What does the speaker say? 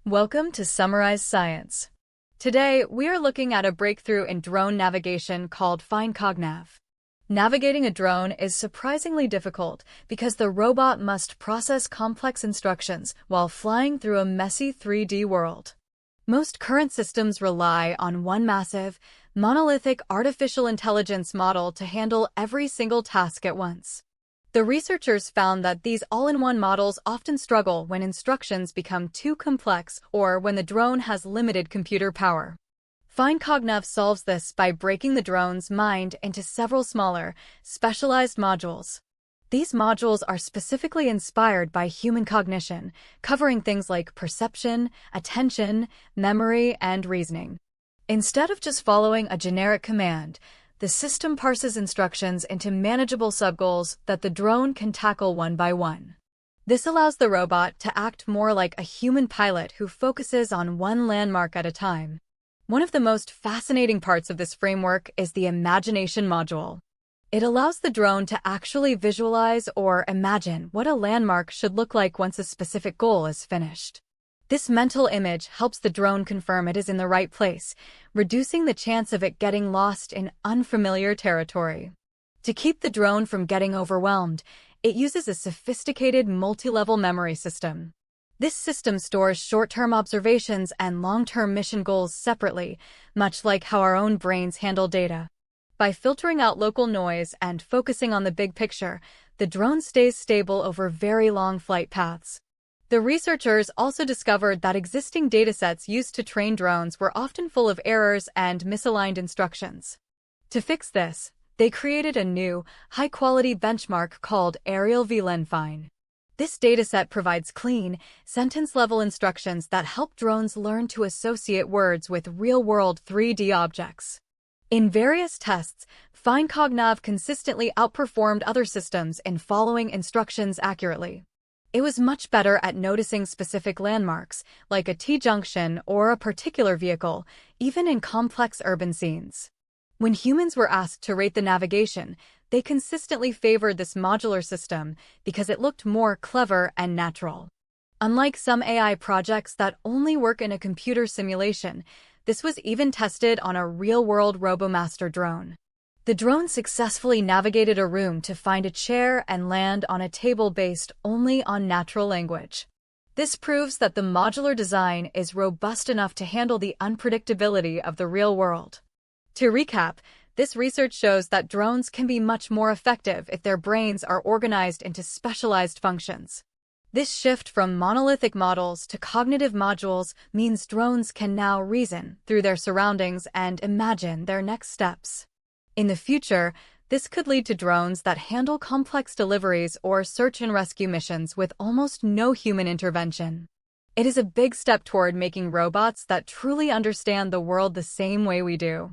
Welcome to Summarize Science. Today, we are looking at a breakthrough in drone navigation called FineCog-Nav. Navigating a drone is surprisingly difficult because the robot must process complex instructions while flying through a messy 3D world. Most current systems rely on one massive, monolithic artificial intelligence model to handle every single task at once. The researchers found that these all-in-one models often struggle when instructions become too complex or when the drone has limited computer power. FineCog-Nav solves this by breaking the drone's mind into several smaller, specialized modules. These modules are specifically inspired by human cognition, covering things like perception, attention, memory, and reasoning. Instead of just following a generic command, the system parses instructions into manageable subgoals that the drone can tackle one by one. This allows the robot to act more like a human pilot who focuses on one landmark at a time. One of the most fascinating parts of this framework is the imagination module. It allows the drone to actually visualize or imagine what a landmark should look like once a specific goal is finished. This mental image helps the drone confirm it is in the right place, reducing the chance of it getting lost in unfamiliar territory. To keep the drone from getting overwhelmed, it uses a sophisticated multi-level memory system. This system stores short-term observations and long-term mission goals separately, much like how our own brains handle data. By filtering out local noise and focusing on the big picture, the drone stays stable over very long flight paths. The researchers also discovered that existing datasets used to train drones were often full of errors and misaligned instructions. To fix this, they created a new, high-quality benchmark called Aerial VLENFine. This dataset provides clean, sentence-level instructions that help drones learn to associate words with real-world 3D objects. In various tests, FineCog-Nav consistently outperformed other systems in following instructions accurately. It was much better at noticing specific landmarks, like a T-junction or a particular vehicle, even in complex urban scenes. When humans were asked to rate the navigation, they consistently favored this modular system because it looked more clever and natural. Unlike some AI projects that only work in a computer simulation, this was even tested on a real-world RoboMaster drone. The drone successfully navigated a room to find a chair and land on a table based only on natural language. This proves that the modular design is robust enough to handle the unpredictability of the real world. To recap, this research shows that drones can be much more effective if their brains are organized into specialized functions. This shift from monolithic models to cognitive modules means drones can now reason through their surroundings and imagine their next steps. In the future, this could lead to drones that handle complex deliveries or search and rescue missions with almost no human intervention. It is a big step toward making robots that truly understand the world the same way we do.